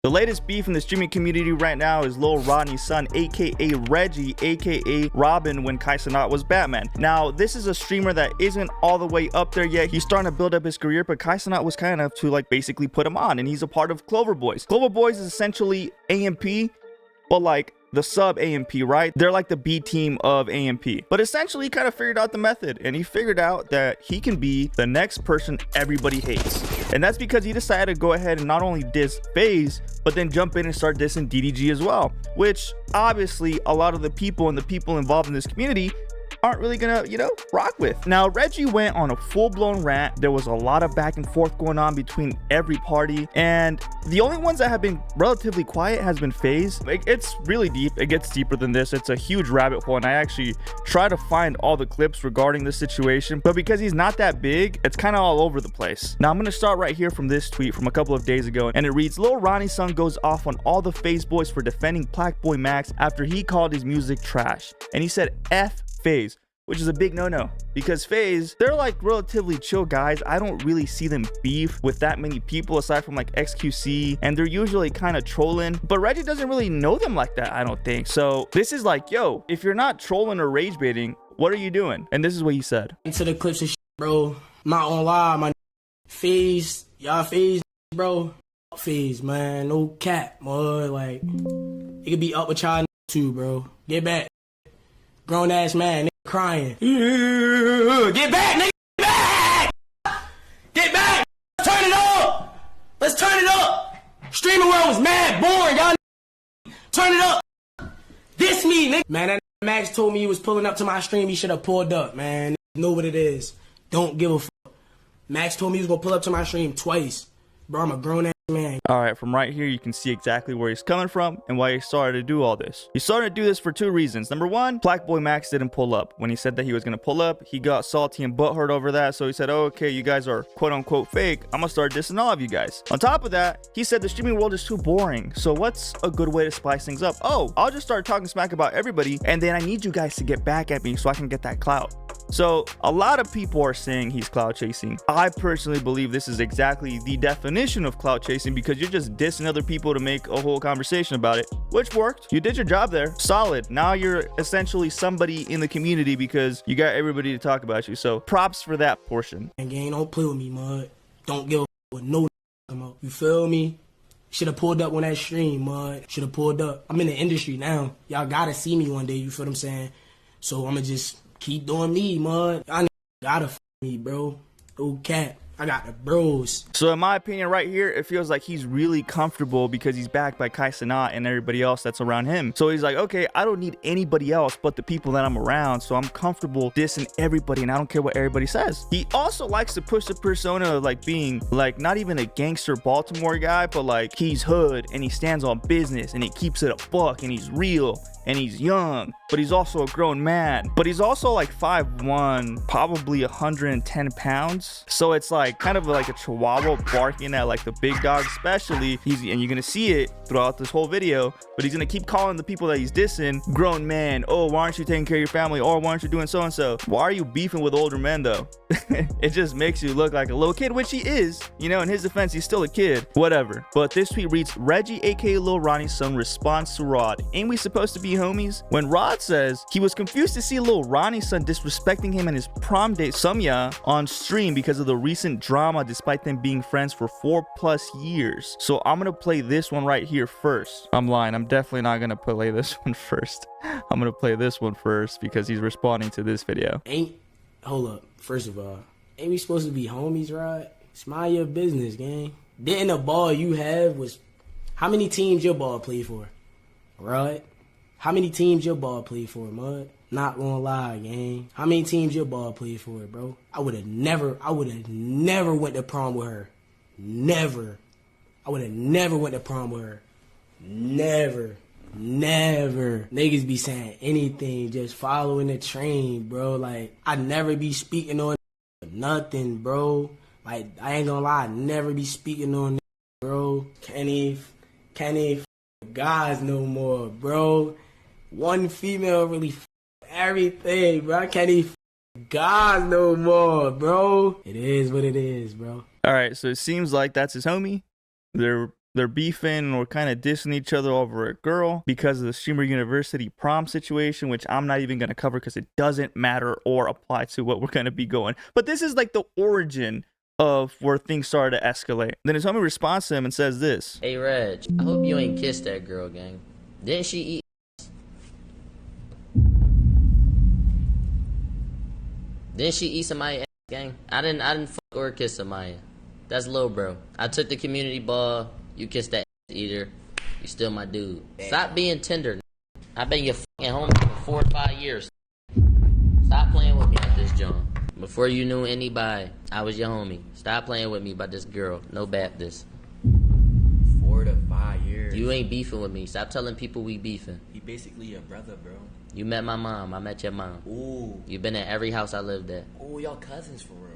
The latest beef in the streaming community right now is Lil Rodney's son, aka Reggie, aka Robin, when Kaicenat was Batman. Now, this is a streamer that isn't all the way up there yet. He's starting to build up his career, but Kaicenat was kind enough to like basically put him on, and he's a part of Clover Boys. Clover Boys is essentially AMP, but like the sub AMP, right? They're like the B team of AMP. But essentially, he kind of figured out the method, and he figured out that he can be the next person everybody hates. And that's because he decided to go ahead and not only diss FaZe, but then jump in and start dissing DDG as well, which obviously a lot of the people and the people involved in this community aren't really gonna, rock with. Now, Reggie went on a full-blown rant. There was a lot of back and forth going on between every party, and the only ones that have been relatively quiet has been FaZe. It's really deep. It gets deeper than this. It's a huge rabbit hole, and I actually try to find all the clips regarding this situation, but because he's not that big, it's kind of all over the place. Now, I'm gonna start right here from this tweet from a couple of days ago, and it reads, Lil Rodney's son goes off on all the FaZe boys for defending Plaque Max after he called his music trash, and he said F FaZe, which is a big no-no, because FaZe, they're like relatively chill guys. I don't really see them beef with that many people aside from like XQC, and they're usually kind of trolling, but Reggie doesn't really know them like that, I don't think. So this is like, yo, if you're not trolling or rage baiting, what are you doing? And this is what he said. Into the clips and shit, bro. Not gonna lie, my FaZe, y'all FaZe, bro. FaZe, man, no cap, boy. Like, it could be up with y'all too, bro. Get back. Grown ass man, nigga crying. Get back, nigga! Get back! Get back! Let's turn it up! Let's turn it up! Streaming world was mad boring, y'all. Turn it up! This me, nigga! Man, that Max told me he was pulling up to my stream. He should have pulled up, man. Know what it is. Don't give a fuck. Max told me he was gonna pull up to my stream twice. Bro, I'm a grown ass man. All right, from right here, you can see exactly where he's coming from and why he started to do all this. He started to do this for two reasons. Number one, Plaque Max didn't pull up. When he said that he was going to pull up, he got salty and butthurt over that. So he said, oh, okay, you guys are quote unquote fake. I'm going to start dissing all of you guys. On top of that, he said the streaming world is too boring. So what's a good way to spice things up? Oh, I'll just start talking smack about everybody, and then I need you guys to get back at me so I can get that clout. So a lot of people are saying he's clout chasing. I personally believe this is exactly the definition of clout chasing, because you're just dissing other people to make a whole conversation about it, which worked. You did your job there. Solid. Now you're essentially somebody in the community because you got everybody to talk about you. So props for that portion. And gang, don't play with me, mud. Don't give a with no about. You feel me? Should have pulled up on that stream, mud. Should have pulled up. I'm in the industry now. Y'all gotta see me one day, you feel what I'm saying? So I'ma just keep doing me, mud. I gotta f me, bro. Oh, cat. I got the bros. So in my opinion right here, it feels like he's really comfortable because he's backed by kaicenat and everybody else that's around him. So he's like, okay, I don't need anybody else but the people that I'm around. So I'm comfortable dissing everybody and I don't care what everybody says. He also likes to push the persona of like being like not even a gangster Baltimore guy, but like he's hood and he stands on business and he keeps it a buck and he's real and he's young, but he's also a grown man. But he's also like 5'1", probably 110 pounds. So it's like kind of like a chihuahua barking at like the big dog, especially. And you're gonna see it throughout this whole video, but he's gonna keep calling the people that he's dissing grown man. Oh, why aren't you taking care of your family? Or why aren't you doing so and so? Why are you beefing with older men though? It just makes you look like a little kid, which he is. In his defense, he's still a kid. Whatever. But this tweet reads, Reggie aka Lil Rodney's son responds to Rod, ain't we supposed to be homies? When Rod says he was confused to see Lil Rodney's son disrespecting him and his prom date Sumya on stream because of the recent drama despite them being friends for 4+ years. So I'm gonna play this one right here first. I'm lying. I'm definitely not gonna play this one first. I'm gonna play this one first because he's responding to this video. Hold up. First of all, ain't we supposed to be homies, Rod? It's mind your business, gang. Didn't the ball you have was... How many teams your ball played for, Rod? How many teams your ball played for, mud? Not gonna lie, gang. How many teams your ball played for, bro? I would have never went to prom with her. Never. I would have never went to prom with her. Never. Niggas be saying anything, just following the train, bro. Like, I never be speaking on nothing, bro. Like, I ain't gonna lie, I never be speaking on bro. Can't even guys no more, bro. One female really everything, bro. I can't even guys no more, bro. It is what it is, bro. All right, so it seems like that's his homie. They're they're beefing or kind of dissing each other over a girl because of the Streamer University prom situation, which I'm not even going to cover because it doesn't matter or apply to what we're going to be going. But this is like the origin of where things started to escalate. Then his homie responds to him and says this. Hey Reg, I hope you ain't kissed that girl, gang. Didn't she eat? Didn't she eat somebody ass, gang? I didn't fuck or kiss somebody. That's low, bro. I took the community ball. You kissed that ass eater. You still my dude. Stop being tender. I've been your fucking homie for 4 or 5 years. Stop playing with me at this joint. Before you knew anybody, I was your homie. Stop playing with me about this girl. No Baptist. 4 to 5 years. You ain't beefing with me. Stop telling people we beefing. He basically your brother, bro. You met my mom. I met your mom. Ooh. You been at every house I lived at. Ooh, y'all cousins for real.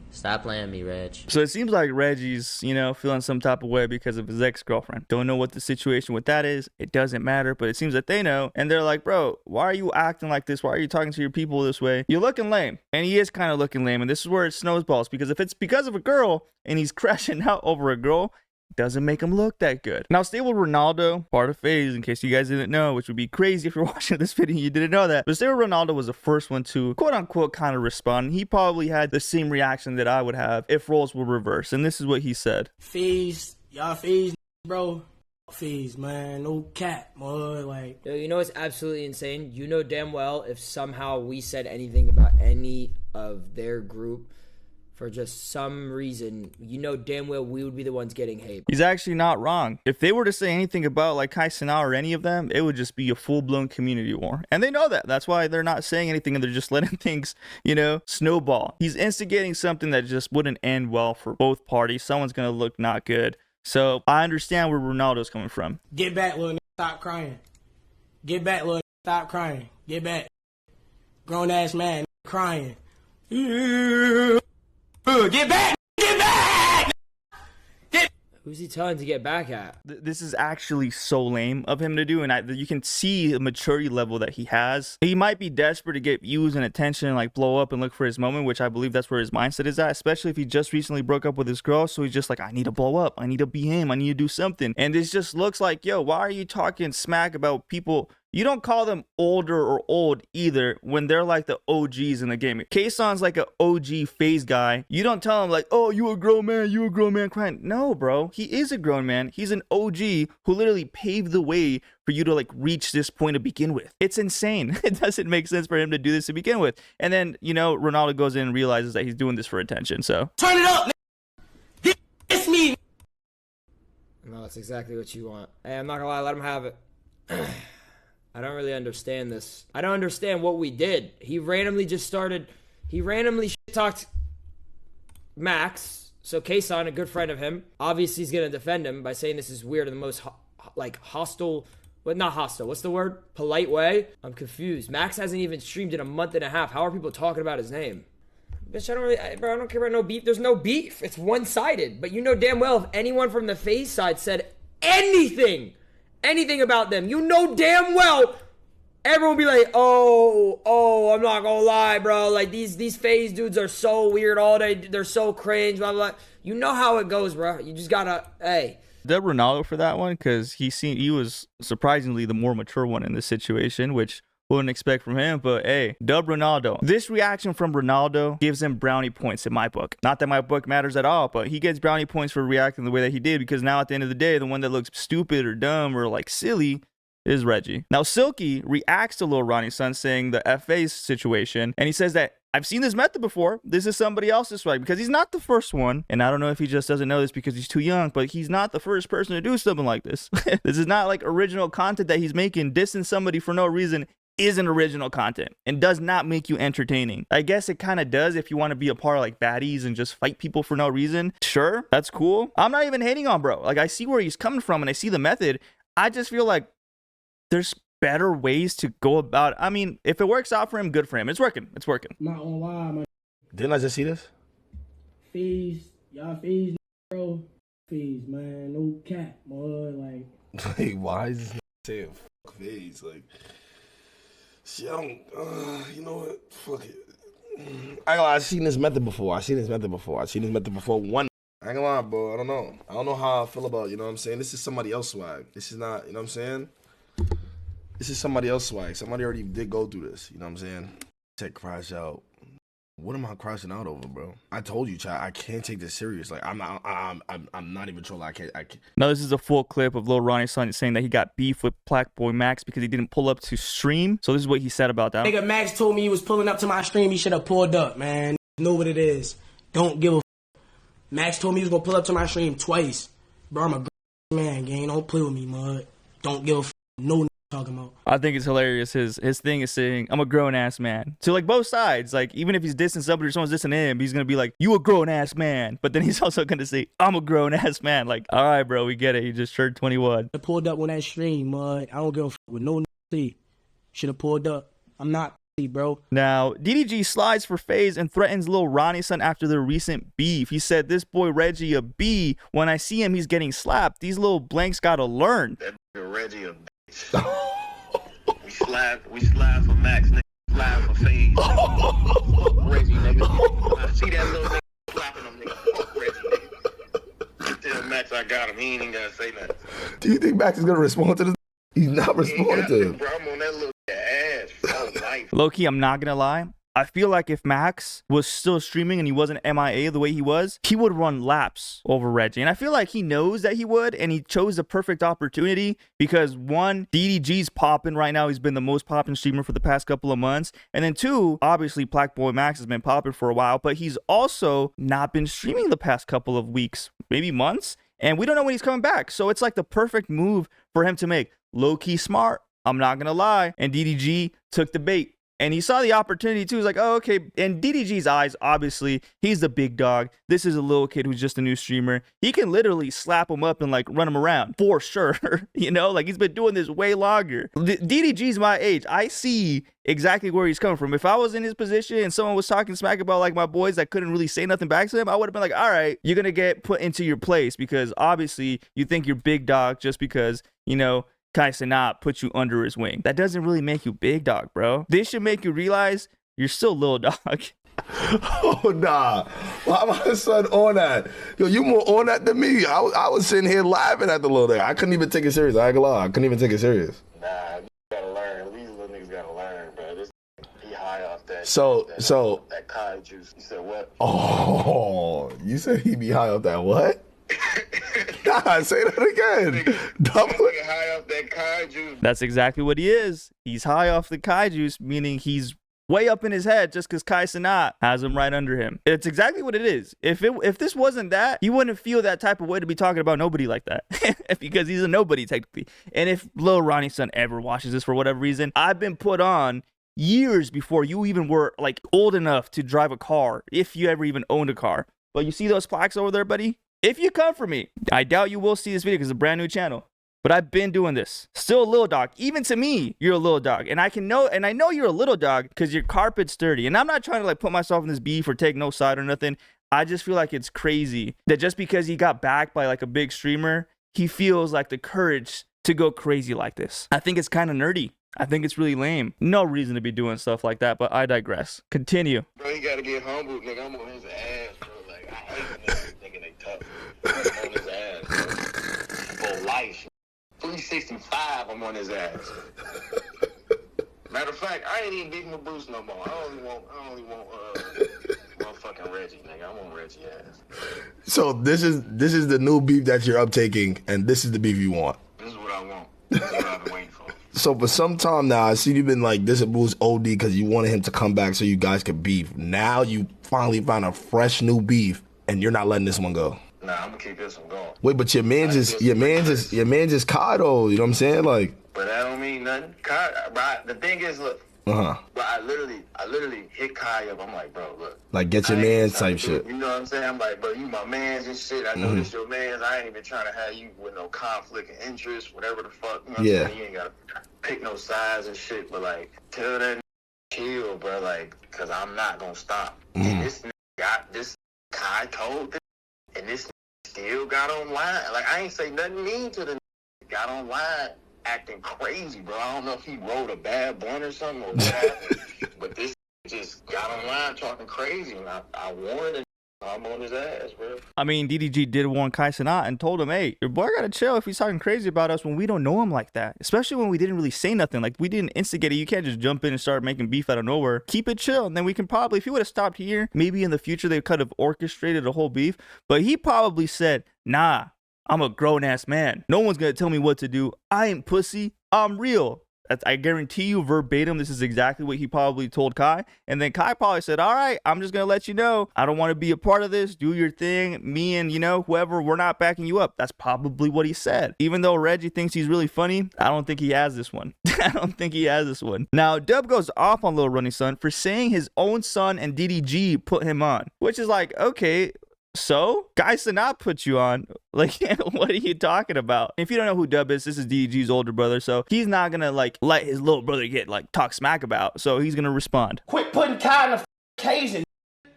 Stop playing me, Reg. So it seems like Reggie's, feeling some type of way because of his ex-girlfriend. Don't know what the situation with that is. It doesn't matter, but it seems that they know. And they're like, bro, why are you acting like this? Why are you talking to your people this way? You're looking lame. And he is kind of looking lame. And this is where it snowballs. Because if it's because of a girl and he's crashing out over a girl, doesn't make him look that good. Now, Stable Ronaldo, part of FaZe, in case you guys didn't know, which would be crazy if you're watching this video and you didn't know that. But Stable Ronaldo was the first one to, quote unquote, kind of respond. He probably had the same reaction that I would have if roles were reversed. And this is what he said. FaZe, y'all FaZe, bro. FaZe, man, no cap, boy. Like, Yo, you know what's absolutely insane? You know damn well if somehow we said anything about any of their group for just some reason, you know damn well we would be the ones getting hate. He's actually not wrong. If they were to say anything about like kaicenat or any of them, it would just be a full-blown community war. And they know that. That's why they're not saying anything and they're just letting things, snowball. He's instigating something that just wouldn't end well for both parties. Someone's going to look not good. So I understand where Ronaldo's coming from. get back, little nigga. Stop crying. Get back, little nigga. Stop crying. Get back. Grown-ass man crying. Get back! Get back! Who's he telling to get back at? This is actually so lame of him to do, and you can see the maturity level that he has. He might be desperate to get views and attention and like blow up and look for his moment, which I believe that's where his mindset is at, especially if he just recently broke up with his girl. So he's just like, I need to blow up. I need to be him. I need to do something. And this just looks like, yo, why are you talking smack about people? You don't call them older or old either when they're like the OGs in the game. Kaicenat's like an OG FaZe guy. You don't tell him like, oh, you a grown man crying. No, bro. He is a grown man. He's an OG who literally paved the way for you to like reach this point to begin with. It's insane. It doesn't make sense for him to do this to begin with. And then, Ronaldo goes in and realizes that he's doing this for attention. So Turn it up, nigga. It's me. No, that's exactly what you want. Hey, I'm not gonna lie, let him have it. I don't really understand this. I don't understand what we did. He randomly shit-talked Max. So Kaicenat, a good friend of him, obviously he's gonna defend him by saying this is weird in the most hostile, not hostile, what's the word? Polite way. I'm confused. Max hasn't even streamed in a month and a half. How are people talking about his name? Bitch, I don't care about no beef. There's no beef. It's one-sided. But you know damn well if anyone from the FaZe side said anything about them, you know damn well everyone will be like, oh, I'm not gonna lie, bro. Like, these FaZe dudes are so weird all day. They're so cringe, blah, blah, blah. You know how it goes, bro. You just gotta, hey. Dub Ronaldo for that one because he was surprisingly the more mature one in this situation, which wouldn't expect from him. But hey, Dub Ronaldo. This reaction from Ronaldo gives him brownie points in my book. Not that my book matters at all, but he gets brownie points for reacting the way that he did because now at the end of the day, the one that looks stupid or dumb or like silly is Reggie. Now Silky reacts to Lil Rodney's son saying the FA situation, and he says that I've seen this method before. This is somebody else's right because he's not the first one. And I don't know if he just doesn't know this because he's too young, but he's not the first person to do something like this. This is not like original content that he's making. Dissing somebody for no reason isn't original content and does not make you entertaining. I guess it kind of does if you want to be a part of like baddies and just fight people for no reason. Sure, that's cool. I'm not even hating on bro. Like, I see where he's coming from and I see the method. I just feel like there's better ways to go about it. I mean, if it works out for him, good for him. It's working. It's working. I'm not gonna lie, man. Didn't I just see this? FaZe, y'all FaZe, bro. FaZe, man, no cap, boy. Like, Like, why is this saying fuck FaZe? Like, shit, I don't, you know what? Fuck it. I seen this method before. One, I I ain't gonna lie, bro. I don't know. I don't know how I feel about, you know what I'm saying? This is somebody else's swag. This is not, you know what I'm saying? This is somebody else's swag. Somebody already did go through this, you know what I'm saying? Take crash out. What am I crashing out over, bro? I told you, Chad, I can't take this serious. Like, I'm not even trolling. I can't. Now, this is a full clip of Lil Rodney's son saying that he got beef with Blackboy Max because he didn't pull up to stream. So this is what he said about that. Nigga, Max told me he was pulling up to my stream. He should have pulled up, man. Know what it is. Don't give a f. Max told me he was gonna pull up to my stream twice. Bro, I'm a man, gang. Don't play with me, mud. Don't give a f. No talking about. I think it's hilarious. His thing is saying, I'm a grown-ass man. So, like, both sides. Like, even if he's dissing somebody or someone's dissing him, he's gonna be like, you a grown-ass man. But then he's also gonna say, I'm a grown-ass man. Like, all right, bro, we get it. You just turned 21. I pulled up on that stream, mud. I don't give a f with no should have pulled up. I'm not bro. Now, DDG slides for FaZe and threatens Lil Rodney's son after their recent beef. He said, this boy Reggie a B. When I see him, he's getting slapped. These little blanks gotta learn. That Reggie a bitch. we slide for Max, nigga. Slide for FaZe. Fuck Reggie, nigga. I see that little nigga slapping him, nigga. Fuck Reggie, nigga. Tell Max I got him. He ain't even gotta say nothing. Do you think Max is gonna respond to this? He's not responding to him. Bro, I'm on that little ass for life. Low-key, I'm not gonna lie. I feel like if Max was still streaming and he wasn't MIA the way he was, he would run laps over Reggie. And I feel like he knows that he would, and he chose the perfect opportunity because, one, DDG's popping right now. He's been the most popping streamer for the past couple of months. And then two, obviously, Blackboy Max has been popping for a while, but he's also not been streaming the past couple of weeks, maybe months. And we don't know when he's coming back. So it's like the perfect move for him to make. Low-key smart, I'm not gonna lie. And DDG took the bait. And he saw the opportunity too. He's like, oh, okay. In DDG's eyes, obviously, he's the big dog. This is a little kid who's just a new streamer. He can literally slap him up and like run him around for sure. You know, like he's been doing this way longer. DDG's my age. I see exactly where he's coming from. If I was in his position and someone was talking smack about like my boys that couldn't really say nothing back to him, I would have been like, all right, you're going to get put into your place because obviously you think you're big dog just because, you know, Cenat put you under his wing. That doesn't really make you big dog, bro. This should make you realize you're still little dog. Oh, nah. Why my son on that? Yo, you more on that than me. I was sitting here laughing at the little thing. I couldn't even take it serious. I ain't gonna lie. I couldn't even take it serious. Nah, you gotta learn. These little niggas gotta learn, bro. This he high off that. That Kai juice. You said what? Oh, you said he be high off that what? Nah, say that again. Double it. High off that Kai juice. That's exactly what he is. He's high off the Kai juice, meaning he's way up in his head just because Cenat has him right under him. It's exactly what it is. If this wasn't that, he wouldn't feel that type of way to be talking about nobody like that because he's a nobody technically. And if Lil Rodney's son ever watches this for whatever reason, I've been put on years before you even were like old enough to drive a car, if you ever even owned a car. But you see those plaques over there, buddy? If you come for me, I doubt you will see this video because it's a brand new channel. But I've been doing this. Still a little dog. Even to me, you're a little dog. And I know you're a little dog because your carpet's dirty. And I'm not trying to like put myself in this beef or take no side or nothing. I just feel like it's crazy that just because he got backed by like a big streamer, he feels like the courage to go crazy like this. I think it's kind of nerdy. I think it's really lame. No reason to be doing stuff like that, but I digress. Continue. Bro, you gotta get humbled, nigga. I'm on his ass, bro. Like, I hate niggas thinking they tough. I'm on his ass, bro. For life. 365, I'm on his ass. Matter of fact, I ain't even beating with Bruce no more. I only want motherfucking Reggie, nigga. I'm on Reggie ass. So this is the new beef that you're uptaking, and this is the beef you want. This is what I want. This is what I've been waiting for. So for some time now, I see you've been like dissing Bruce OD because you wanted him to come back so you guys could beef. Now you finally found a fresh new beef, and you're not letting this one go. Nah, I'm gonna keep this one going. Wait, but your man just Kai though. You know what I'm saying? Like, but that don't mean nothing. Kai, right? The thing is, look. But I literally hit Kai up. I'm like, bro, look. Like, get your man type shit. You know what I'm saying? I'm like, bro, you my mans and shit. I know this your mans. I ain't even trying to have you with no conflict of interest, whatever the fuck. You know what I'm saying? You ain't gotta pick no sides and shit. But like, tell that chill, bro. Like, cause I'm not gonna stop. And this got this Kai told this, and this still got online. Like, I ain't say nothing mean to the got online. Acting crazy, bro. I don't know if he wrote a bad blunt or something or what happened, but this just got online talking crazy, and I warned him. I'm on his ass, bro. I mean, DDG did warn Kaicenat and told him, hey, your boy gotta chill if he's talking crazy about us when we don't know him like that. Especially when we didn't really say nothing. Like, we didn't instigate it. You can't just jump in and start making beef out of nowhere. Keep it chill. And then we can probably, if he would have stopped here, maybe in the future they could have orchestrated a whole beef. But he probably said, nah, I'm a grown-ass man. No one's gonna tell me what to do. I ain't pussy. I'm real. I guarantee you verbatim, this is exactly what he probably told Kai. And then Kai probably said, all right, I'm just going to let you know. I don't want to be a part of this. Do your thing. Me and, you know, whoever, we're not backing you up. That's probably what he said. Even though Reggie thinks he's really funny, I don't think he has this one. I don't think he has this one. Now, Dub goes off on Lil Rodney's son for saying his own son and DDG put him on. Which is like, okay, so Cenat put you on. Like, what are you talking about? If you don't know who Dub is, this is DDG's older brother, so he's not gonna like let his little brother get like talk smack about, so he's gonna respond. Quit putting Kai in the occasion.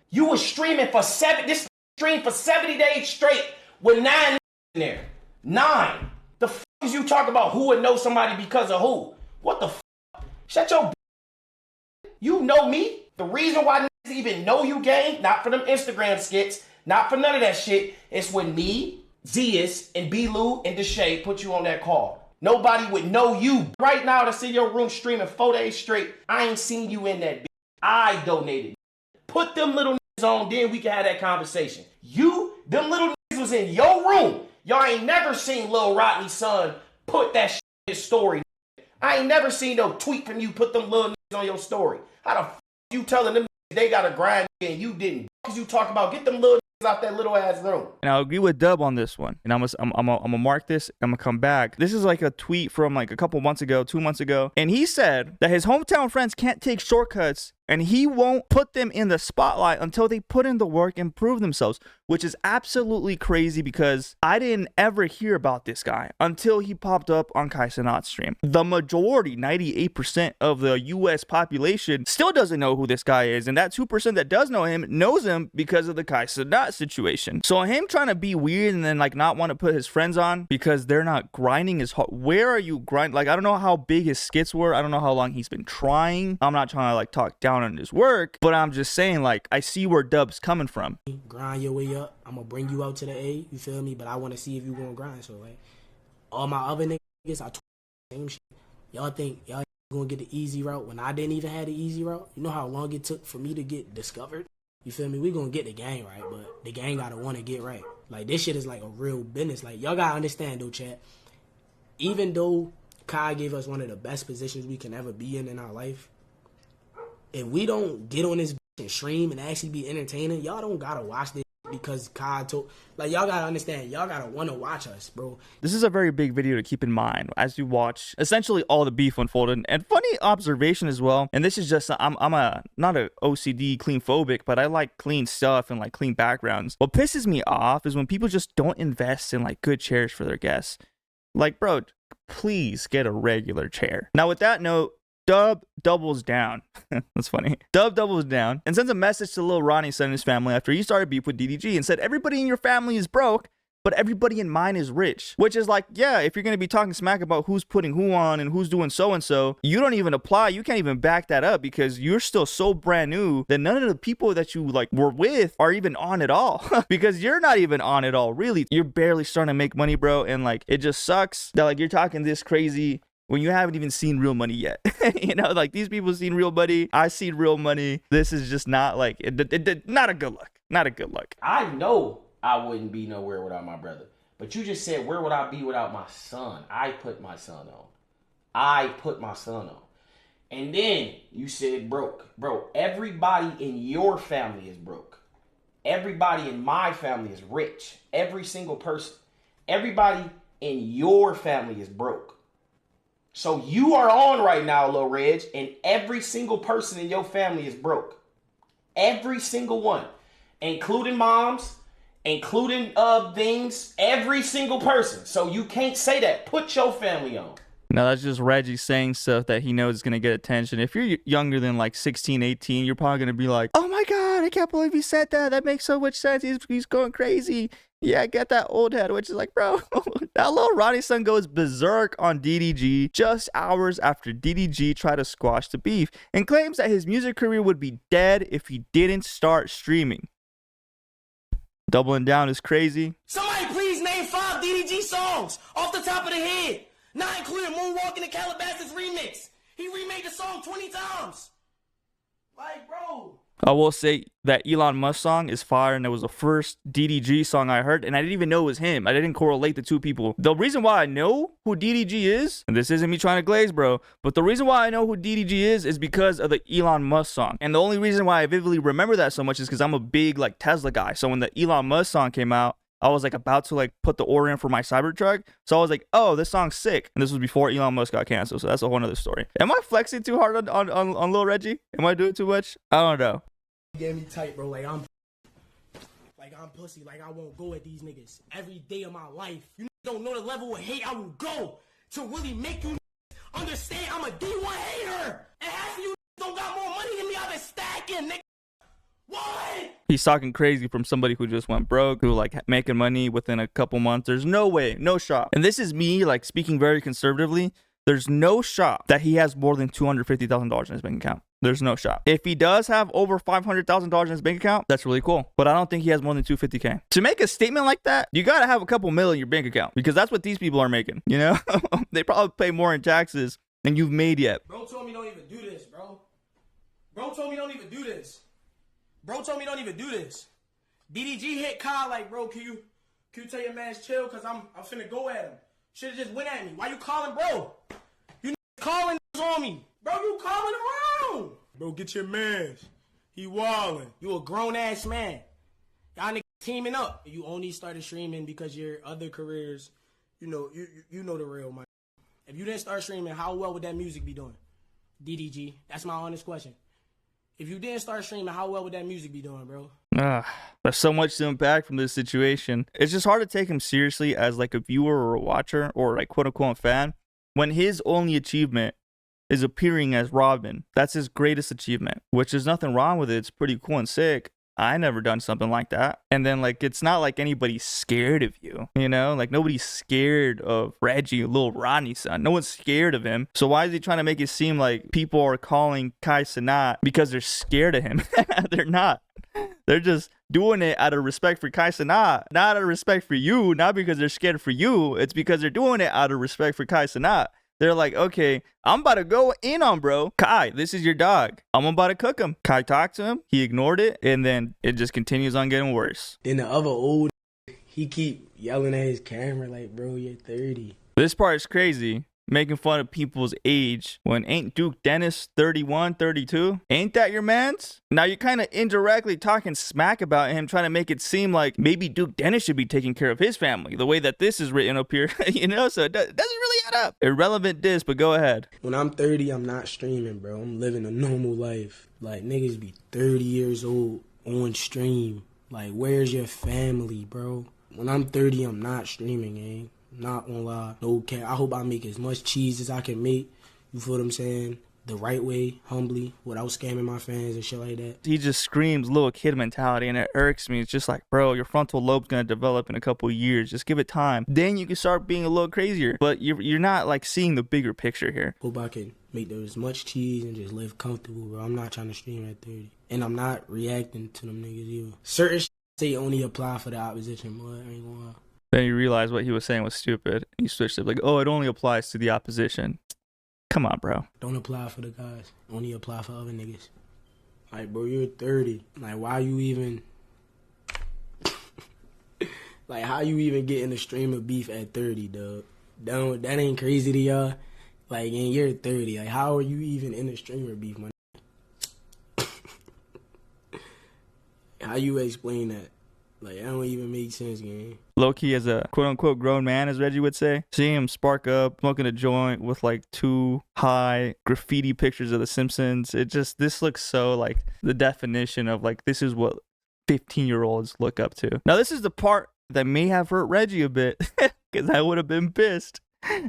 You was streaming for this stream for 70 days straight with 9 in there. 9. The f is you talk about who would know somebody because of who? What the f? Shut your. You know me. The reason why niggas even know you, gang, not for them Instagram skits. Not for none of that shit. It's when me, Zias, and B-Lou, and Deshae put you on that call. Nobody would know you. Right now, that's in your room streaming 4 days straight. I ain't seen you in that bitch. I donated. Put them little niggas on, then we can have that conversation. Them little niggas was in your room. Y'all ain't never seen Lil Rodney's son put that shit in his story. I ain't never seen no tweet from you put them little niggas on your story. How the f you telling them they got to grind and you didn't? Cause you talk about get them little out that little ass room. And I agree with Dub on this one. And I'm gonna mark this. I'm gonna come back. This is like a tweet from like a couple months ago, 2 months ago. And he said that his hometown friends can't take shortcuts and he won't put them in the spotlight until they put in the work and prove themselves, which is absolutely crazy because I didn't ever hear about this guy until he popped up on Kaicenat's stream. The majority, 98% of the US population still doesn't know who this guy is. And that 2% that does know him knows him because of the Cenat situation. So him trying to be weird and then like not want to put his friends on because they're not grinding as hard. Where are you grinding? Like, I don't know how big his skits were. I don't know how long he's been trying. I'm not trying to like talk down on his work, but I'm just saying like I see where Dub's coming from. Grind your way up. I'm gonna bring you out to the A. You feel me? But I want to see if you gonna grind. So like all my other niggas, I same shit. Y'all think y'all gonna get the easy route when I didn't even have the easy route? You know how long it took for me to get discovered? You feel me? We gonna get the gang right, but the gang gotta wanna get right. Like, this shit is like a real business. Like, y'all gotta understand though, chat. Even though Kai gave us one of the best positions we can ever be in our life, if we don't get on this and stream and actually be entertaining, y'all don't gotta watch this because Kai told. Like, y'all gotta understand, y'all gotta wanna watch us, bro. This is a very big video to keep in mind as you watch essentially all the beef unfolded. And funny observation as well, and this is just, I'm not a OCD clean phobic, but I like clean stuff and like clean backgrounds. What pisses me off is when people just don't invest in like good chairs for their guests. Like, bro, please get a regular chair. Now with that note, Dub doubles down. That's funny. Dub doubles down and sends a message to Lil Rodney's son and his family after he started beef with DDG and said, everybody in your family is broke, but everybody in mine is rich. Which is like, yeah, if you're going to be talking smack about who's putting who on and who's doing so-and-so, you don't even apply. You can't even back that up because you're still so brand new that none of the people that you like were with are even on at all. Because you're not even on at all, really. You're barely starting to make money, bro. And like, it just sucks that like you're talking this crazy when you haven't even seen real money yet. You know, like these people seen real money. I seen real money. This is just not like, not a good look. Not a good look. I know I wouldn't be nowhere without my brother. But you just said, where would I be without my son? I put my son on. I put my son on. And then you said broke. Bro, everybody in your family is broke. Everybody in my family is rich. Every single person. Everybody in your family is broke. So you are on right now, Lil Reg, and every single person in your family is broke. Every single one. Including moms, including things, every single person. So you can't say that. Put your family on. Now that's just Reggie saying stuff that he knows is going to get attention. If you're younger than like 16, 18, you're probably going to be like, oh my God, I can't believe he said that. That makes so much sense. He's going crazy. Yeah, get that old head, which is like, bro, that Lil Rodney's son goes berserk on DDG just hours after DDG tried to squash the beef and claims that his music career would be dead if he didn't start streaming. Doubling down is crazy. Somebody please name 5 DDG songs off the top of the head, not including Moonwalking and Calabasas remix. He remade the song 20 times. Like, bro. I will say that Elon Musk song is fire, and it was the first DDG song I heard, and I didn't even know it was him. I didn't correlate the two people. The reason why I know who DDG is, and this isn't me trying to glaze, bro, but the reason why I know who DDG is because of the Elon Musk song. And the only reason why I vividly remember that so much is because I'm a big like Tesla guy. So when the Elon Musk song came out, I was like about to like put the order in for my Cybertruck. So I was like, oh, this song's sick. And this was before Elon Musk got canceled. So that's a whole nother story. Am I flexing too hard on Lil Reggie? Am I doing too much? I don't know. Get me tight, bro. Like I'm pussy. Like I won't go at these niggas every day of my life. You don't know the level of hate I will go to really make you understand I'm a D1 hater. And half of you don't got more money than me. I've been stacking, nigga. What? He's talking crazy from somebody who just went broke, who like making money within a couple months. There's no way, no shot. And this is me like speaking very conservatively. There's no shot that he has more than $250,000 in his bank account. There's no shot. If he does have over $500,000 in his bank account, that's really cool. But I don't think he has more than $250K. To make a statement like that, you gotta have a couple mil in your bank account because that's what these people are making. You know, they probably pay more in taxes than you've made yet. Bro told me don't even do this, bro. Bro told me don't even do this. Bro told me don't even do this. DDG hit Kyle like, bro, can you tell your man's chill? Cause I'm finna go at him. Should've just went at me. Why you calling, bro? You calling on me. Bro, you calling around. Bro, get your mans. He wildin'. You a grown ass man. Y'all niggas teaming up. You only started streaming because your other careers, you know the real, man. If you didn't start streaming, how well would that music be doing? DDG. That's my honest question. If you didn't start streaming, how well would that music be doing, bro? There's so much to unpack from this situation. It's just hard to take him seriously as like a viewer or a watcher or like quote unquote fan when his only achievement is appearing as Robin. That's his greatest achievement, which is nothing wrong with it. It's pretty cool and sick. I never done something like that. And then like it's not like anybody's scared of you, you know? Like nobody's scared of Reggie, Lil Rodney son. No one's scared of him. So why is he trying to make it seem like people are calling Cenat because they're scared of him? They're not. They're just doing it out of respect for Cenat, not out of respect for you, not because they're scared for you. It's because they're doing it out of respect for Cenat. They're like, okay, I'm about to go in on bro. Kai, this is your dog. I'm about to cook him. Kai talked to him. He ignored it. And then it just continues on getting worse. Then the other old, he keep yelling at his camera like, bro, you're 30. This part is crazy. Making fun of people's age when ain't Duke Dennis 31, 32? Ain't that your mans? Now you're kind of indirectly talking smack about him, trying to make it seem like maybe Duke Dennis should be taking care of his family, the way that this is written up here, you know? So it doesn't really add up. Irrelevant diss, but go ahead. When I'm 30, I'm not streaming, bro. I'm living a normal life. Like, niggas be 30 years old on stream. Like, where's your family, bro? When I'm 30, I'm not streaming, eh? Not gonna lie. No cap. I hope I make as much cheese as I can make. You feel what I'm saying? The right way, humbly, without scamming my fans and shit like that. He just screams little kid mentality, and it irks me. It's just like, bro, your frontal lobe's gonna develop in a couple of years. Just give it time. Then you can start being a little crazier. But you're not like seeing the bigger picture here. Hope I can make as much cheese and just live comfortable, bro. I'm not trying to stream at 30. And I'm not reacting to them niggas either. Certain shit say only apply for the opposition, boy. I ain't gonna lie. Then you realize what he was saying was stupid. You switched it like, oh, it only applies to the opposition. Come on, bro. Don't apply for the guys. Only apply for other niggas. Like, bro, you're 30. Like, why you even... like, how you even get in a stream of beef at 30, dog? That ain't crazy to y'all. Like, and you're 30. Like, how are you even in a stream of beef, man? How you explain that? Like, that don't even make sense, gang. Low-key, as a quote-unquote grown man, as Reggie would say, seeing him spark up, smoking a joint with, like, 2 high graffiti pictures of The Simpsons, this looks so, like, the definition of, like, this is what 15-year-olds look up to. Now, this is the part that may have hurt Reggie a bit, because I would have been pissed.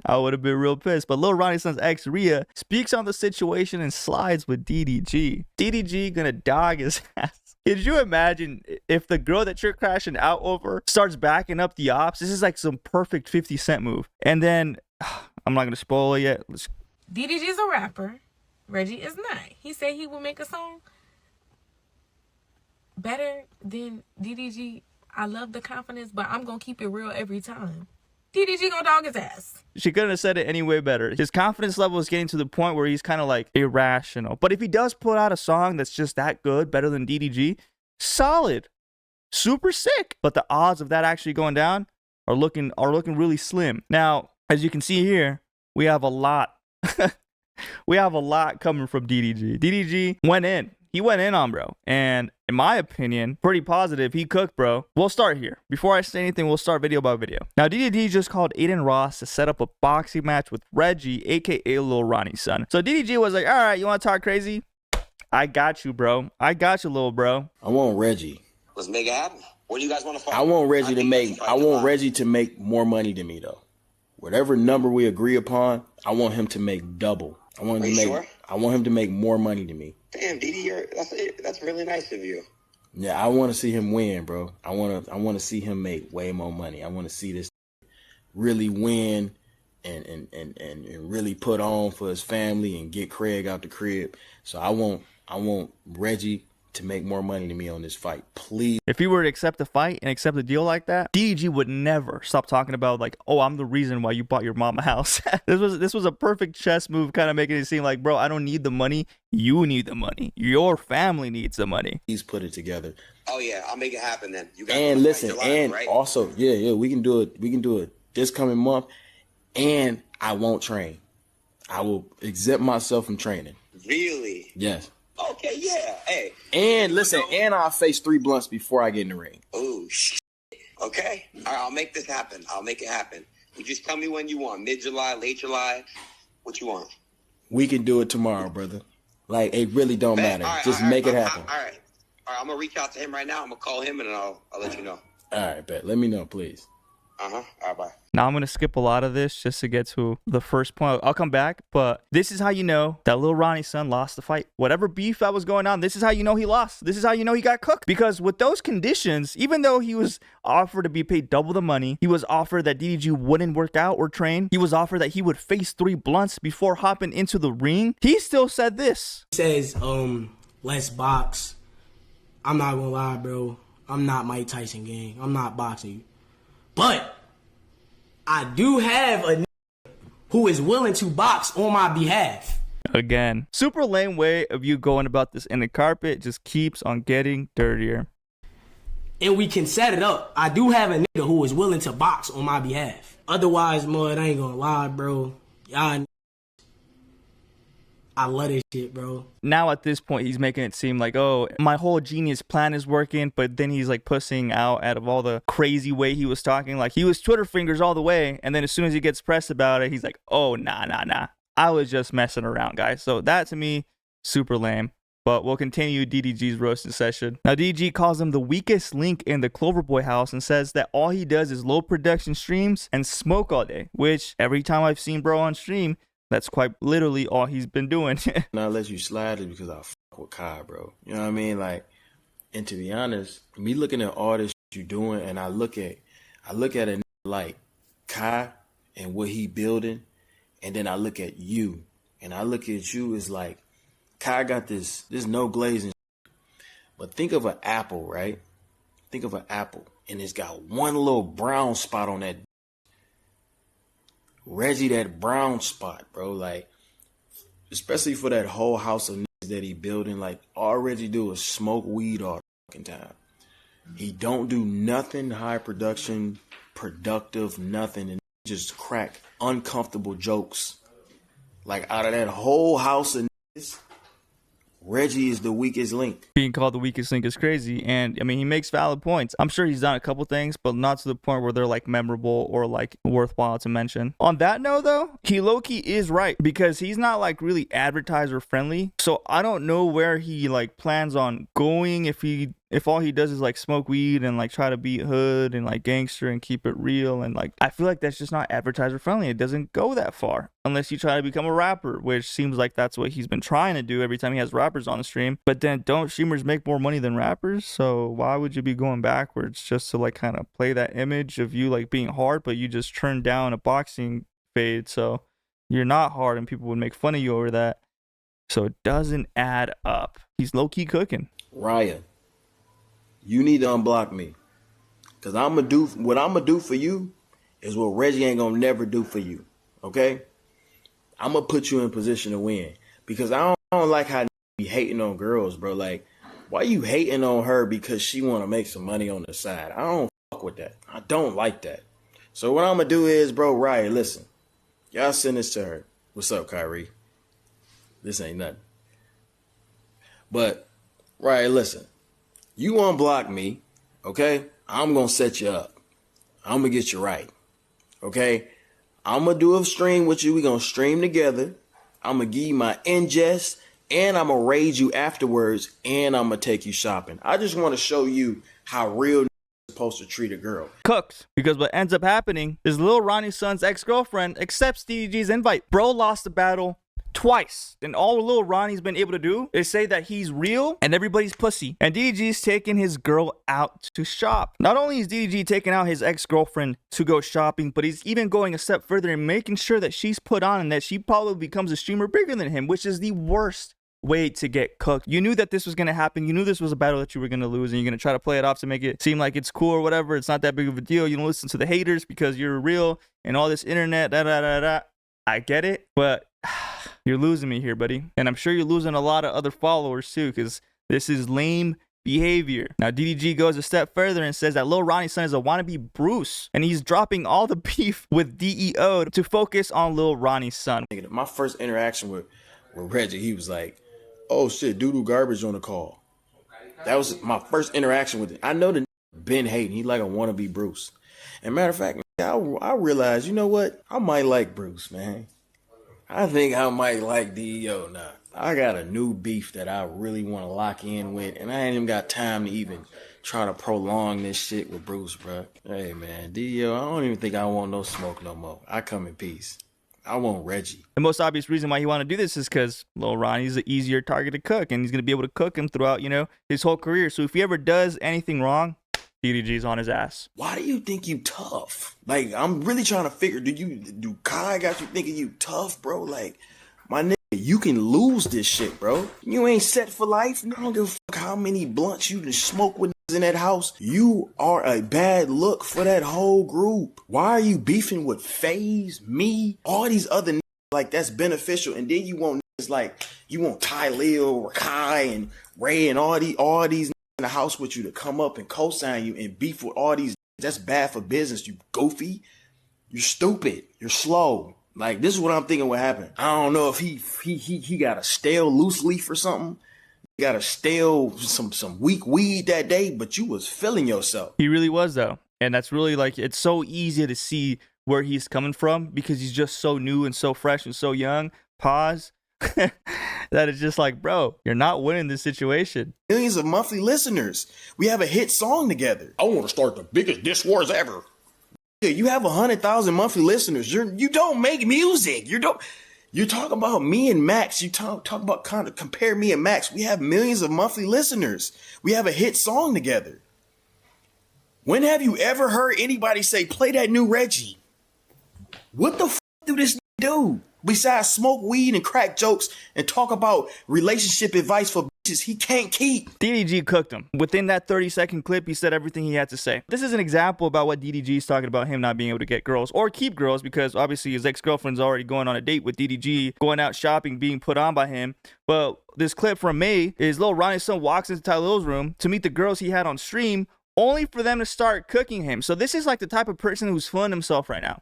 I would have been real pissed. But Lil Rodney son's ex, Rhea, speaks on the situation and slides with DDG. DDG gonna dog his ass. Could you imagine if the girl that you're crashing out over starts backing up the ops? This is like some perfect 50 Cent move. And then, I'm not going to spoil it yet. DDG's a rapper. Reggie is not. He said he will make a song better than DDG I love the confidence, but I'm going to keep it real every time. DDG gonna dog his ass. She couldn't have said it any way better. His confidence level is getting to the point where he's kind of like irrational. But if he does put out a song that's just that good, better than DDG, solid, super sick. But the odds of that actually going down are looking really slim. Now, as you can see here, we have a lot. We have a lot coming from DDG. DDG went in. He went in on bro. And in my opinion, pretty positive. He cooked, bro. We'll start here. Before I say anything, we'll start video by video. Now, DDG just called Aiden Ross to set up a boxing match with Reggie, a.k.a. Lil Rodney's son. So DDG was like, all right, you want to talk crazy? I got you, bro. I got you, little bro. I want Reggie. Let's make it happen. What do you guys want to fight? I want Reggie to make more money than me, though. Whatever number we agree upon, I want him to make double. I want him to make more money than me. Damn, DD, that's really nice of you. Yeah, I want to see him win, bro. I want to see him make way more money. I want to see this really win and really put on for his family and get Craig out the crib. So I want Reggie to make more money than me on this fight, please. If he were to accept the fight and accept a deal like that, DDG would never stop talking about like, oh, I'm the reason why you bought your mom a house. This was a perfect chess move, kind of making it seem like, bro, I don't need the money. You need the money. Your family needs the money. He's put it together. Oh yeah, I'll make it happen then. You guys and listen, and right? also, yeah, we can do it. We can do it this coming month. And I won't train. I will exempt myself from training. Really? Yes. Okay, yeah. Hey. And listen, and I'll face 3 blunts before I get in the ring. Ooh, shit. Okay. All right, I'll make this happen. I'll make it happen. You just tell me when you want. Mid-July, late July. What you want? We can do it tomorrow, brother. Like, it really don't matter. Right, just make it happen. All right. I'm going to reach out to him right now. I'm going to call him, and then I'll let you know. All right, bet. Let me know, please. All right, bye. Now I'm going to skip a lot of this just to get to the first point. I'll come back, but this is how you know that Lil Rodney's son lost the fight. Whatever beef that was going on, this is how you know he lost. This is how you know he got cooked. Because with those conditions, even though he was offered to be paid double the money, he was offered that DDG wouldn't work out or train, he was offered that he would face 3 blunts before hopping into the ring, he still said this. He says, let's box. I'm not gonna lie, bro. I'm not Mike Tyson, gang. I'm not boxing you. But I do have a who is willing to box on my behalf. Again, super lame way of you going about this, and the carpet just keeps on getting dirtier. And we can set it up. I do have a nigga who is willing to box on my behalf. Otherwise, Mud, I ain't gonna lie, bro. Y'all, I love this shit, bro. Now at this point, he's making it seem like, oh, my whole genius plan is working, but then he's like pussing out of all the crazy way he was talking. Like, he was Twitter fingers all the way, and then as soon as he gets pressed about it, he's like, oh, nah. I was just messing around, guys. So that, to me, super lame. But we'll continue DDG's roasting session. Now, DDG calls him the weakest link in the Cloverboy house and says that all he does is low production streams and smoke all day, which every time I've seen bro on stream, that's quite literally all he's been doing. And I let you slide it because I fuck with Kai, bro. You know what I mean? Like, and to be honest, me looking at all this you doing, and I look at it like Kai and what he building, and then I look at you, and I look at you as like Kai got this no glazing. But think of an apple, right? Think of an apple, and it's got one little brown spot on that. Reggie, that brown spot, bro, like, especially for that whole house of niggas that he building, like, all Reggie do is smoke weed all the fucking time. He don't do nothing high production, productive, nothing, and just crack uncomfortable jokes. Like, out of that whole house of niggas, Reggie is the weakest link. Being called the weakest link is crazy. And I mean, he makes valid points. I'm sure he's done a couple things, but not to the point where they're like memorable or like worthwhile to mention. On that note, though, he low-key is right because he's not like really advertiser friendly. So I don't know where he like plans on going if all he does is like smoke weed and like try to be hood and like gangster and keep it real. And like, I feel like that's just not advertiser friendly. It doesn't go that far unless you try to become a rapper, which seems like that's what he's been trying to do every time he has rappers on the stream. But then don't streamers make more money than rappers? So why would you be going backwards just to like kind of play that image of you like being hard, but you just turned down a boxing fade. So you're not hard and people would make fun of you over that. So it doesn't add up. He's low key cooking. Raya, you need to unblock me. Cause what I'm gonna do for you is what Reggie ain't gonna never do for you. Okay? I'm gonna put you in position to win. Because I don't like how be hating on girls, bro. Like, why you hating on her because she wanna make some money on the side? I don't fuck with that. I don't like that. So what I'm gonna do is, bro, Riot, listen. Y'all send this to her. What's up, Kyrie? This ain't nothing. But, Riot, listen. You unblock me, okay? I'm gonna set you up. I'm gonna get you right. Okay? I'm gonna do a stream with you. We gonna stream together. I'm gonna give you my ingest, and I'm gonna raid you afterwards, and I'm gonna take you shopping. I just want to show you how real supposed to treat a girl. Cooks, because what ends up happening is Lil Rodney's son's ex-girlfriend accepts DDG's invite. Bro lost the battle twice, and all Lil Rodney's been able to do is say that he's real and everybody's pussy, and DDG's taking his girl out to shop. Not only is DDG taking out his ex-girlfriend to go shopping, but he's even going a step further and making sure that she's put on and that she probably becomes a streamer bigger than him, which is the worst way to get cooked. You knew that this was going to happen. You knew this was a battle that you were going to lose, and you're going to try to play it off to make it seem like it's cool or whatever. It's not that big of a deal. You don't listen to the haters because you're real and all this internet, I get it, but you're losing me here, buddy. And I'm sure you're losing a lot of other followers too, because this is lame behavior. Now, DDG goes a step further and says that Lil Rodney's son is a wannabe Bruce, and he's dropping all the beef with DEO to focus on Lil Rodney's son. My first interaction with Reggie, he was like, oh shit, doo-doo garbage on the call. That was my first interaction with it. I know the been hating. He like a wannabe Bruce. And matter of fact, I realized, you know what? I might like Bruce, man. I think I might like DEO now. I got a new beef that I really want to lock in with, and I ain't even got time to even try to prolong this shit with Bruce, bro. Hey, man, DEO, I don't even think I want no smoke no more. I come in peace. I want Reggie. The most obvious reason why he want to do this is because Lil Rodney's an easier target to cook, and he's going to be able to cook him throughout, his whole career. So if he ever does anything wrong, DDG's on his ass. Why do you think you tough? Like, I'm really trying to figure, do Kai got you thinking you tough, bro? Like, my nigga, you can lose this shit, bro. You ain't set for life. I don't give a fuck how many blunts you can smoke with in that house. You are a bad look for that whole group. Why are you beefing with FaZe, me, all these other niggas like that's beneficial, and then you want niggas like, you want Ty Lil, Rakai, and Ray, and all these in the house with you to come up and co-sign you and beef with all these. That's bad for business, you goofy. You're stupid. You're slow. Like, this is what I'm thinking what happened. I don't know if he got a stale loose leaf or something. He got a stale some weak weed that day, but you was feeling yourself. He really was, though. And that's really, like, it's so easy to see where he's coming from because he's just so new and so fresh and so young. Pause. That is just like, bro, you're not winning this situation. Millions of monthly listeners. We have a hit song together. I want to start the biggest diss wars ever. You have 100,000 monthly listeners. You don't make music. You talk about me and Max. You talk about kind of compare me and Max. We have millions of monthly listeners. We have a hit song together. When have you ever heard anybody say, play that new Reggie? What the f do this do? Besides smoke weed and crack jokes and talk about relationship advice for bitches he can't keep. DDG cooked him. Within that 30-second clip, he said everything he had to say. This is an example about what DDG is talking about, him not being able to get girls or keep girls, because obviously his ex-girlfriend's already going on a date with DDG, going out shopping, being put on by him. But this clip from May is Lil Rodney's son walks into Ty Lil's room to meet the girls he had on stream, only for them to start cooking him. So this is like the type of person who's feeling himself right now.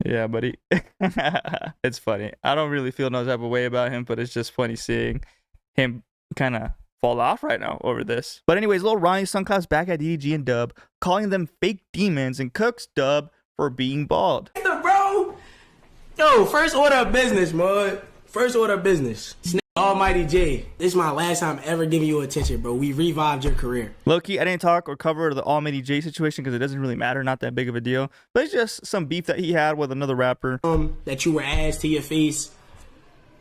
Yeah, buddy. It's funny. I don't really feel no type of way about him, but it's just funny seeing him kind of fall off right now over this. But anyways, Lil Rodney's son claps back at DDG and Dub, calling them fake demons, and cooks Dub for being bald. Bro, yo, first order of business, mud. First order of business. Almighty J, this is my last time ever giving you attention, bro. We revived your career. Low-key, I didn't talk or cover the Almighty J situation because it doesn't really matter, not that big of a deal. But it's just some beef that he had with another rapper. That you were ass to your face.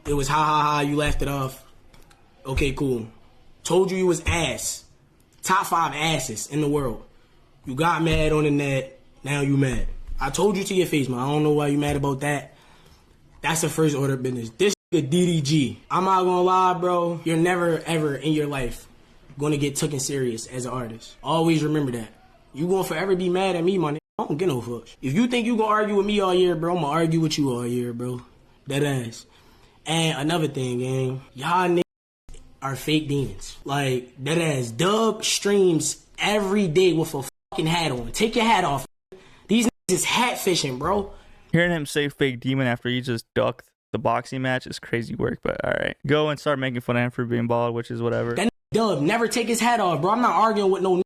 It was ha ha ha, you laughed it off. Okay, cool. Told you was ass. Top 5 asses in the world. You got mad on the net, now you mad. I told you to your face, man. I don't know why you mad about that. That's the first order of business. This is DDG. I'm not gonna lie, bro. You're never, ever in your life gonna get taken serious as an artist. Always remember that. You gonna forever be mad at me, man. I don't get no fucks. If you think you gonna argue with me all year, bro, I'm gonna argue with you all year, bro. That ass. And another thing, gang. Y'all niggas are fake demons. Like, that ass. Dub streams every day with a fucking hat on. Take your hat off. These niggas is hat fishing, bro. Hearing him say fake demon after he just ducked the boxing match is crazy work, but all right. Go and start making fun of him for being bald, which is whatever. That Dub never take his hat off, bro. I'm not arguing with no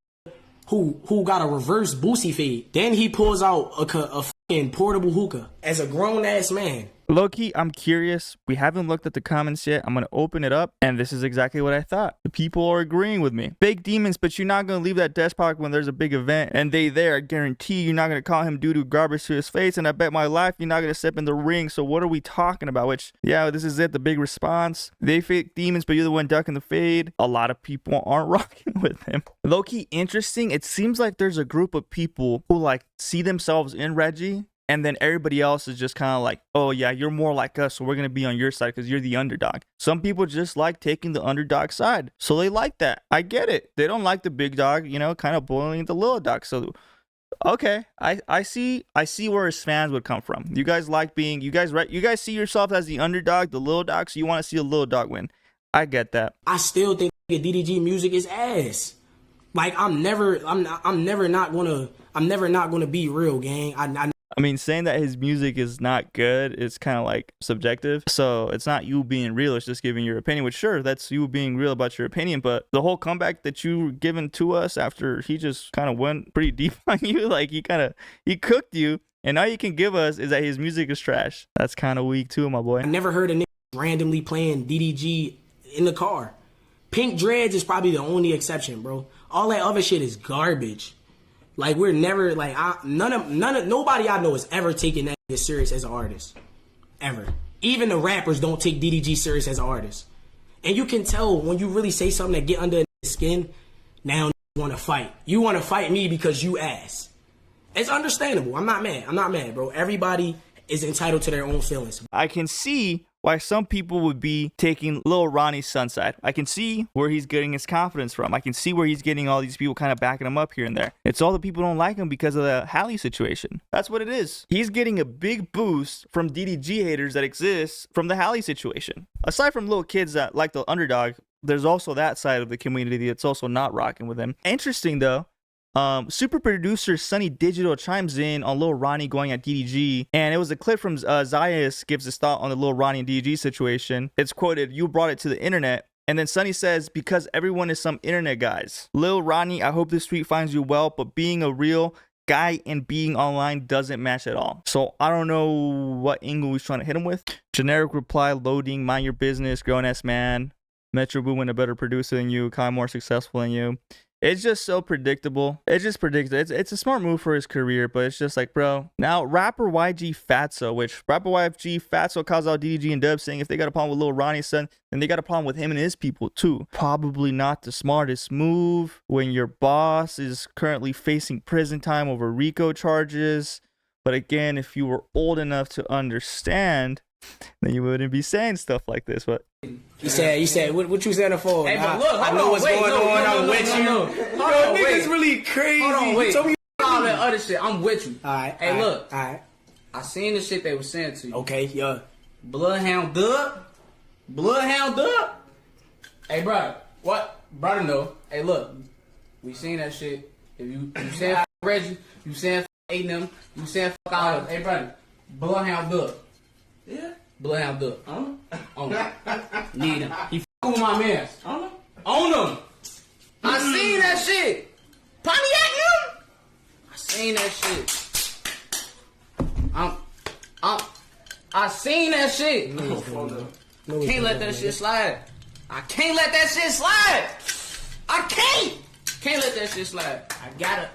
who got a reverse Boosie fade. Then he pulls out a fucking portable hookah as a grown-ass man. Low-key, I'm curious. We haven't looked at the comments yet. I'm going to open it up, and this is exactly what I thought. The people are agreeing with me. Fake demons, but you're not going to leave that desk pocket when there's a big event, and they there. I guarantee you're not going to call him doo-doo garbage to his face, and I bet my life you're not going to step in the ring, so what are we talking about? Which, yeah, this is it, the big response. They fake demons, but you're the one ducking the fade. A lot of people aren't rocking with him. Low-key interesting. It seems like there's a group of people who, like, see themselves in Reggie, and then everybody else is just kind of like, oh yeah, you're more like us, so we're going to be on your side because you're the underdog. Some people just like taking the underdog side, so they like that. I get it. They don't like the big dog, you know, kind of bullying the little dog. So, okay, I see where his fans would come from. You guys like being, you guys see yourself as the underdog, the little dog, so you want to see a little dog win. I get that. I still think DDG music is ass. Like, I'm never not gonna be real, gang. I mean, saying that his music is not good is kind of like subjective. So it's not you being real. It's just giving your opinion, which sure, that's you being real about your opinion. But the whole comeback that you given to us after he just kind of went pretty deep on you, like he cooked you. And all you can give us is that his music is trash. That's kind of weak too, my boy. I never heard a nigga randomly playing DDG in the car. Pink Dreads is probably the only exception, bro. All that other shit is garbage. Like, we're never, like, nobody I know is ever taking that nigga serious as an artist. Ever. Even the rappers don't take DDG serious as an artist. And you can tell when you really say something that get under the skin, now you want to fight. You want to fight me because you ass. It's understandable. I'm not mad, bro. Everybody is entitled to their own feelings. I can see why some people would be taking Lil Rodney's son side. I can see where he's getting his confidence from. I can see where he's getting all these people kind of backing him up here and there. It's all the people don't like him because of the Halle situation. That's what it is. He's getting a big boost from DDG haters that exists from the Halle situation. Aside from little kids that like the underdog, there's also that side of the community that's also not rocking with him. Interesting though. Super producer Sunny Digital chimes in on Lil Rodney going at DDG, and it was a clip from Zayas gives his thought on the Lil Rodney and DDG situation. It's quoted, "You brought it to the internet." And then Sunny says, "Because everyone is some internet guys. Lil Rodney, I hope this tweet finds you well, but being a real guy and being online doesn't match at all." So I don't know what angle he's trying to hit him with. Generic reply, loading, mind your business, grown-ass man. Metro Boomin a better producer than you, Kai more successful than you. It's just so predictable. It's just predictable. It's a smart move for his career, but it's just like, bro. Now, rapper YG Fatso, which rapper YG Fatso calls out DDG and Dub, saying if they got a problem with Lil Rodney's son, then they got a problem with him and his people too. Probably not the smartest move when your boss is currently facing prison time over RICO charges. But again, if you were old enough to understand, then you wouldn't be saying stuff like this. But he said, what you saying for? Hey, but look, I know what's going on. I'm with you. Hold on, niggas really crazy. Hold on, wait. You told me all that other shit. I'm with you. All right. Hey, look. All right. I seen the shit they was saying to you. Okay, yeah. Bloodhound Dub. Hey, brother. What? Brother, no. Hey, look. We seen that shit. If you saying Reggie, you saying eating them, you saying all of them. Hey, brother. Bloodhound Dub. Yeah. Bloodhound Dub. On him. Need him. He f***ing with my mans. On him. I seen that shit. Pontiac him. I seen that shit. I seen that shit. Can't let that shit slide. I can't let that shit slide. I can't let that shit slide. I got it.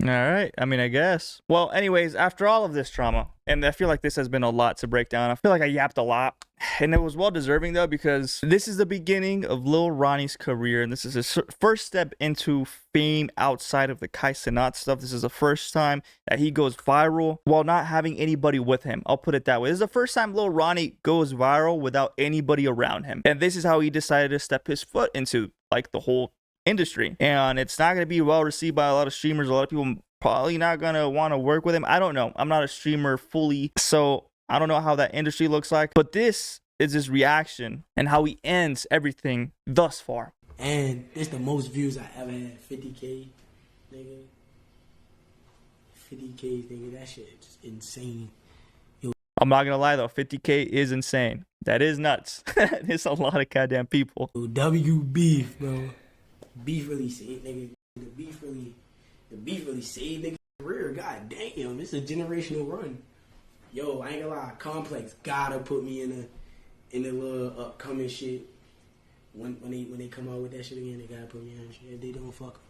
All right. I mean, I guess. Well, anyways, after all of this trauma, and I feel like this has been a lot to break down. I feel like I yapped a lot. And it was well deserving, though, because this is the beginning of Lil Rodney's career. And this is his first step into fame outside of the kaicenat stuff. This is the first time that he goes viral while not having anybody with him. I'll put it that way. This is the first time Lil Rodney goes viral without anybody around him. And this is how he decided to step his foot into, like, the whole industry. And it's not going to be well received by a lot of streamers. A lot of people probably not going to want to work with him. I don't know. I'm not a streamer fully, so I don't know how that industry looks like. But this is his reaction and how he ends everything thus far. And it's the most views I ever had. 50K, nigga. 50K, nigga. That shit is insane. I'm not going to lie, though. 50K is insane. That is nuts. It's a lot of goddamn people. W beef, bro. Beef really saved, nigga. The beef really saved nigga's career. God damn, this is a generational run. Yo, I ain't gonna lie, Complex gotta put me in the little upcoming shit. When they come out with that shit again, they gotta put me in that shit. If they don't fuck.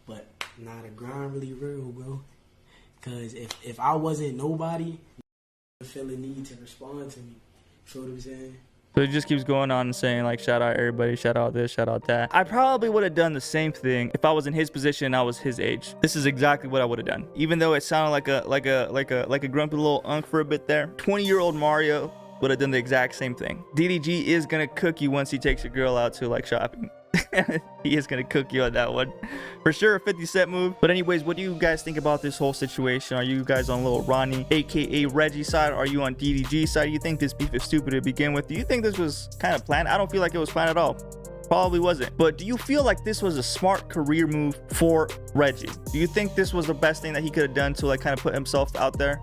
But nah, the grind really real, bro. Cause if I wasn't nobody, you would feel the need to respond to me. You know what I'm saying? So he just keeps going on and saying, like, shout out everybody, shout out this, shout out that. I probably would have done the same thing if I was in his position and I was his age. This is exactly what I would have done. Even though it sounded like a grumpy little unk for a bit there. 20-year-old Mario would have done the exact same thing. DDG is gonna cook you once he takes your girl out to, like, shopping. He is gonna cook you on that one for sure. A 50 Cent move. But anyways, what do you guys think about this whole situation? Are you guys on Lil Rodney aka Reggie side? Are you on DDG side? Do you think this beef is stupid to begin with? Do you think this was kind of planned? I don't feel like it was planned at all. Probably wasn't. But do you feel like this was a smart career move for Reggie? Do you think this was the best thing that he could have done to, like, kind of put himself out there?